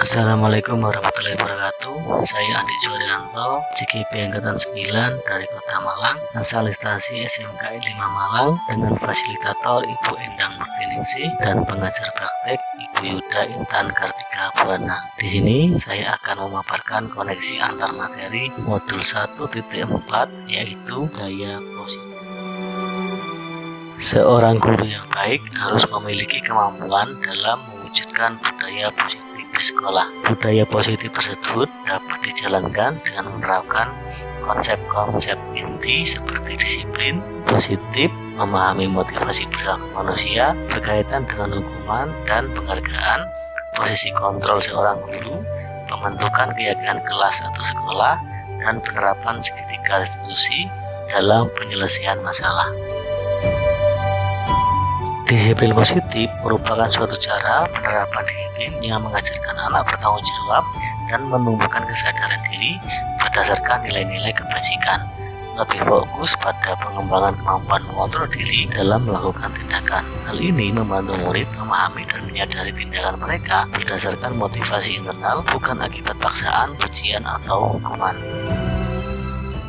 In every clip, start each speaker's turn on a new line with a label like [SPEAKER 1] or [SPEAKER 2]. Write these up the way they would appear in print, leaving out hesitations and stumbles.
[SPEAKER 1] Assalamualaikum warahmatullahi wabarakatuh. Saya Andi Juwarianto, CGP Angkatan 9 dari Kota Malang, asal instansi SMKI 5 Malang, dengan fasilitator Ibu Endang Murtiningsih dan pengajar praktek Ibu Yuda Intan Kartika Buwana. Di sini saya akan memaparkan koneksi antar materi modul 1.4, yaitu daya positif. Seorang guru yang baik harus memiliki kemampuan dalam mewujudkan budaya positif di sekolah. Budaya positif tersebut dapat dijalankan dengan menerapkan konsep-konsep inti seperti disiplin, positif, memahami motivasi perilaku manusia berkaitan dengan hukuman dan penghargaan, posisi kontrol seorang guru, pembentukan keyakinan kelas atau sekolah, dan penerapan segitiga restitusi dalam penyelesaian masalah. Disiplin positif merupakan suatu cara penerapan disiplin yang mengajarkan anak bertanggung jawab dan menumbuhkan kesadaran diri berdasarkan nilai-nilai kebajikan. Lebih fokus pada pengembangan kemampuan mengontrol diri dalam melakukan tindakan. Hal ini membantu murid memahami dan menyadari tindakan mereka berdasarkan motivasi internal, bukan akibat paksaan, pujian, atau hukuman.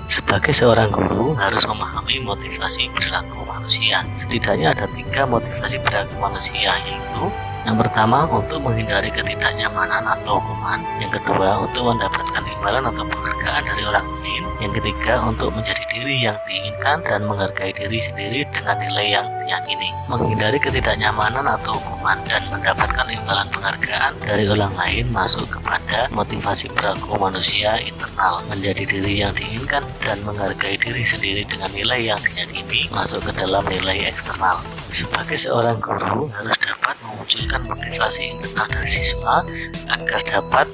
[SPEAKER 1] Sebagai seorang guru harus memahami motivasi perilaku manusia. Setidaknya ada 3 motivasi perilaku manusia, yaitu yang pertama untuk menghindari ketidaknyamanan atau hukuman, yang kedua untuk mendapatkan imbalan atau penghargaan dari orang lain, yang ketiga untuk menjadi diri yang diinginkan dan menghargai diri sendiri dengan nilai yang diyakini. Menghindari ketidaknyamanan atau hukuman dan mendapatkan imbalan penghargaan dari orang lain masuk kepada motivasi perilaku manusia internal. Menjadi diri yang diinginkan dan menghargai diri sendiri dengan nilai yang diyakini masuk ke dalam nilai eksternal. Sebagai seorang guru harus dapat memunculkan motivasi internal dari siswa agar dapat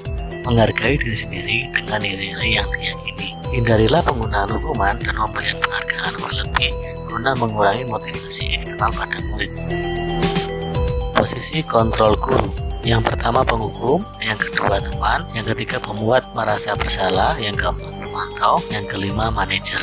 [SPEAKER 1] menghargai diri sendiri dengan nilai-nilai yang diyakini. Hindarilah penggunaan hukuman dan pemberian penghargaan berlebih guna mengurangi motivasi eksternal pada murid. Posisi kontrol guru. Yang pertama penghukum, yang kedua teman, yang ketiga pembuat merasa bersalah, yang keempat pemantau, yang kelima manajer.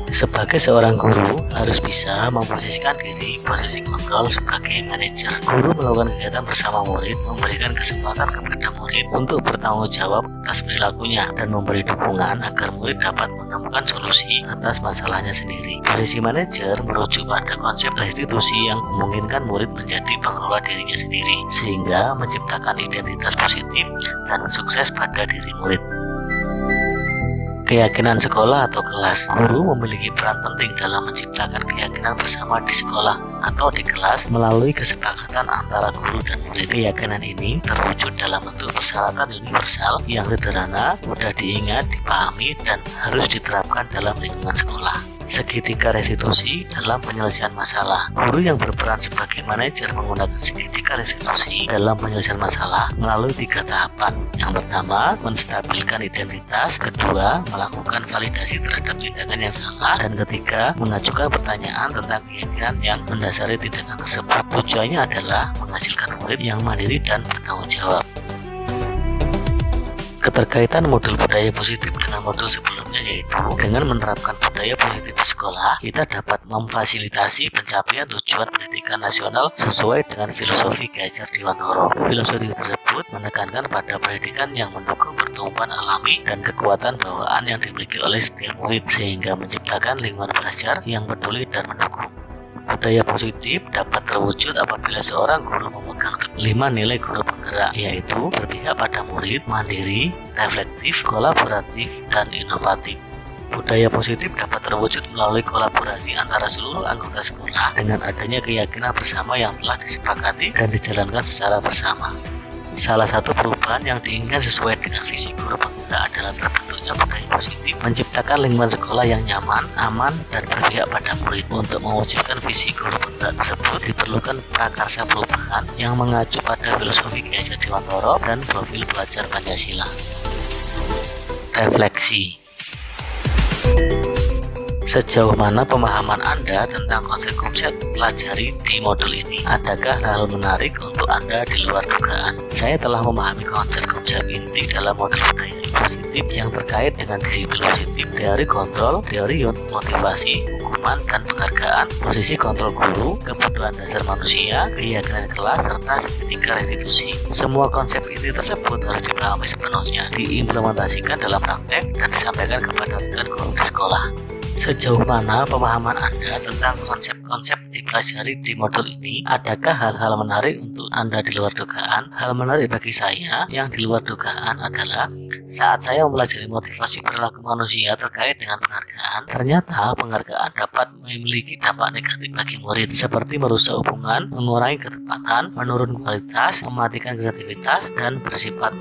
[SPEAKER 1] Sebagai seorang guru harus bisa memposisikan diri posisi kontrol sebagai manajer. Guru melakukan kegiatan bersama murid, memberikan kesempatan kepada murid untuk bertanggung jawab atas perilakunya dan memberi dukungan agar murid dapat menemukan solusi atas masalahnya sendiri. Posisi manajer merujuk pada konsep restitusi yang memungkinkan murid menjadi pengelola dirinya sendiri, sehingga menciptakan identitas positif dan sukses pada diri murid. Keyakinan sekolah atau kelas. Guru memiliki peran penting dalam menciptakan keyakinan bersama di sekolah atau di kelas melalui kesepakatan antara guru dan murid. Keyakinan ini terwujud dalam bentuk persyaratan universal yang sederhana, mudah diingat, dipahami, dan harus diterapkan dalam lingkungan sekolah. Segitiga restitusi dalam penyelesaian masalah. Guru yang berperan sebagai manajer menggunakan segitiga restitusi dalam penyelesaian masalah melalui 3 tahapan. Yang pertama, menstabilkan identitas, kedua, melakukan validasi terhadap tindakan yang salah, dan ketiga, mengajukan pertanyaan tentang keyakinan yang mendasari tindakan tersebut. Tujuannya adalah menghasilkan murid yang mandiri dan bertanggung jawab. Keterkaitan modul budaya positif dengan modul sebelumnya, yaitu dengan menerapkan budaya positif di sekolah, kita dapat memfasilitasi pencapaian tujuan pendidikan nasional sesuai dengan filosofi Ki Hajar Dewantara. Filosofi tersebut menekankan pada pendidikan yang mendukung pertumbuhan alami dan kekuatan bawaan yang dimiliki oleh setiap murid, sehingga menciptakan lingkungan belajar yang peduli dan mendukung. Budaya positif dapat terwujud apabila seorang guru memegang 5 nilai guru penggerak, yaitu berpihak pada murid, mandiri, reflektif, kolaboratif, dan inovatif. Budaya positif dapat terwujud melalui kolaborasi antara seluruh anggota sekolah dengan adanya keyakinan bersama yang telah disepakati dan dijalankan secara bersama. Salah satu perubahan yang diinginkan sesuai dengan visi guru penggerak adalah terbentuknya budaya positif, menciptakan lingkungan sekolah yang nyaman, aman, dan berpihak pada murid. Untuk mewujudkan visi guru penggerak tersebut diperlukan prakarsa perubahan yang mengacu pada filosofi Ki Hajar Dewantara dan profil pelajar Pancasila. Refleksi. Sejauh mana pemahaman Anda tentang konsep-konsep pelajari di modul ini? Adakah hal menarik untuk Anda di luar dugaan? Saya telah memahami konsep-konsep inti dalam modul budaya positif yang terkait dengan disiplin positif, teori kontrol, teori motivasi, hukuman dan penghargaan, posisi kontrol guru, kebutuhan dasar manusia, keyakinan kelas, serta segitiga restitusi. Semua konsep inti tersebut harus dipahami sepenuhnya, diimplementasikan dalam praktek, dan disampaikan kepada rekan guru di sekolah. Sejauh mana pemahaman Anda tentang konsep-konsep dipelajari di modul ini? Adakah hal-hal menarik untuk Anda di luar dugaan? Hal menarik bagi saya yang di luar dugaan adalah saat saya mempelajari motivasi perilaku manusia terkait dengan penghargaan, ternyata penghargaan dapat memiliki dampak negatif bagi murid, seperti merusak hubungan, mengurangi ketepatan, menurun kualitas, mematikan kreativitas, dan bersifat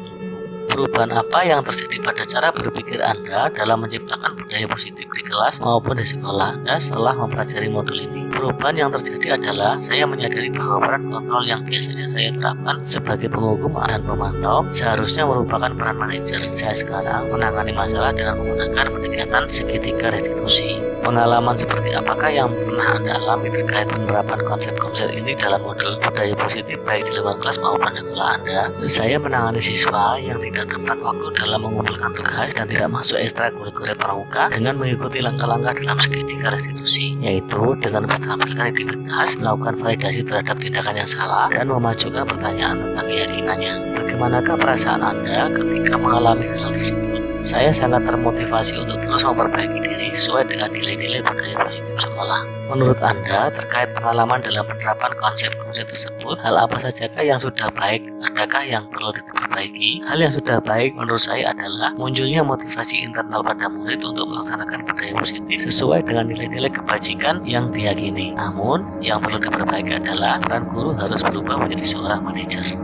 [SPEAKER 1] perubahan apa yang terjadi pada cara berpikir Anda dalam menciptakan budaya positif di kelas maupun di sekolah Anda setelah mempelajari modul ini? Perubahan yang terjadi adalah saya menyadari bahwa peran kontrol yang biasanya saya terapkan sebagai penghukum dan pemantau seharusnya merupakan peran manajer. Saya sekarang menangani masalah dengan menggunakan pendekatan segitiga restitusi. Pengalaman seperti apakah yang pernah Anda alami terkait penerapan konsep-konsep ini dalam modul budaya positif baik di luar kelas maupun di sekolah Anda? Saya menangani siswa yang tidak tepat waktu dalam mengumpulkan tugas dan tidak masuk ekstrakurikuler pramuka dengan mengikuti langkah-langkah dalam segitiga restitusi, yaitu dengan menampilkan aktivitas, melakukan validasi terhadap tindakan yang salah, dan memajukan pertanyaan tentang keyakinannya. Bagaimanakah perasaan Anda ketika mengalami hal tersebut? Saya sangat termotivasi untuk terus memperbaiki diri sesuai dengan nilai-nilai budaya positif sekolah. Menurut Anda, terkait pengalaman dalam penerapan konsep-konsep tersebut, hal apa sajakah yang sudah baik? Adakah yang perlu diperbaiki? Hal yang sudah baik menurut saya adalah munculnya motivasi internal pada murid untuk melaksanakan budaya positif sesuai dengan nilai-nilai kebajikan yang diyakini. Namun, yang perlu diperbaiki adalah peran guru harus berubah menjadi seorang manajer.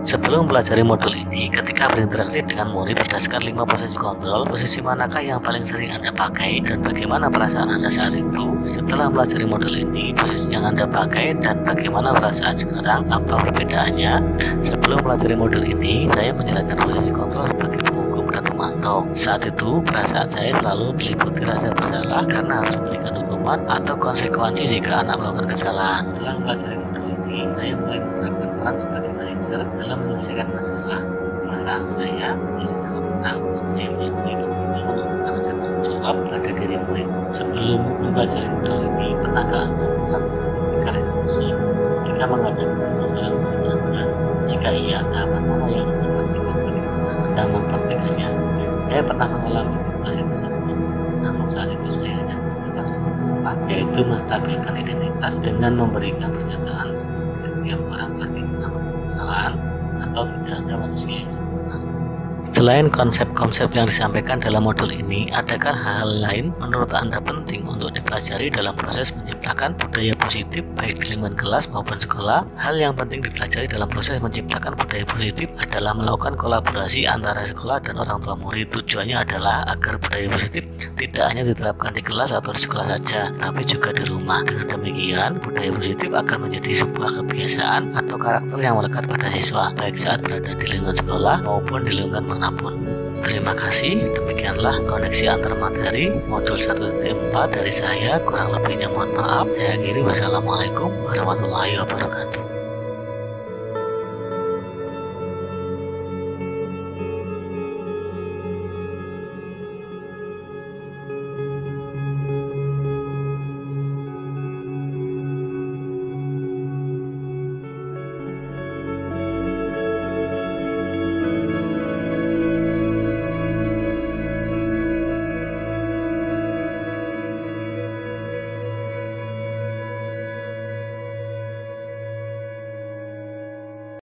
[SPEAKER 1] Sebelum mempelajari modul ini, ketika berinteraksi dengan murid berdasarkan 5 posisi kontrol, posisi manakah yang paling sering Anda pakai dan bagaimana perasaan Anda saat itu? Setelah mempelajari modul ini, posisi yang Anda pakai dan bagaimana perasaan sekarang, apa perbedaannya? Sebelum mempelajari modul ini, saya menjalankan posisi kontrol sebagai penghukum dan pemantau. Saat itu, perasaan saya selalu diliputi rasa bersalah karena harus memberikan hukuman atau konsekuensi jika anak melakukan kesalahan. Setelah mempelajari modul ini, saya mulai menerapkan peran sebagai manajer dalam menyelesaikan masalah. Perasaan saya menjadi sangat tenang dan saya menyadari pentingnya menemukan rasa tanggung jawab pada diri murid. Sebelum mempelajari modul ini, pernahkah Anda melakukan segitiga restitusi ketika menghadapi masalah murid Anda? Jika iya, tahapan mana yang Anda praktekkan? Bagaimana Anda mempraktekannya? Saya pernah mengalami situasi tersebut, namun saat itu saya hanya menggunakan satu tahapan, yaitu menstabilkan identitas dengan memberikan pernyataan seperti setiap orang pasti melakukan kesalahan atau tidak ada manusia yang sempurna. Selain konsep-konsep yang disampaikan dalam modul ini, adakah hal lain menurut Anda penting untuk dipelajari dalam proses menciptakan budaya positif baik di lingkungan kelas maupun sekolah? Hal yang penting dipelajari dalam proses menciptakan budaya positif adalah melakukan kolaborasi antara sekolah dan orang tua murid. Tujuannya adalah agar budaya positif tidak hanya diterapkan di kelas atau di sekolah saja, tapi juga di rumah. Dengan demikian, budaya positif akan menjadi sebuah kebiasaan atau karakter yang melekat pada siswa, baik saat berada di lingkungan sekolah maupun di lingkungan manapun. Terima kasih, demikianlah koneksi antar materi modul 1.4 dari saya. Kurang lebihnya mohon maaf. Saya akhiri, wassalamualaikum warahmatullahi wabarakatuh.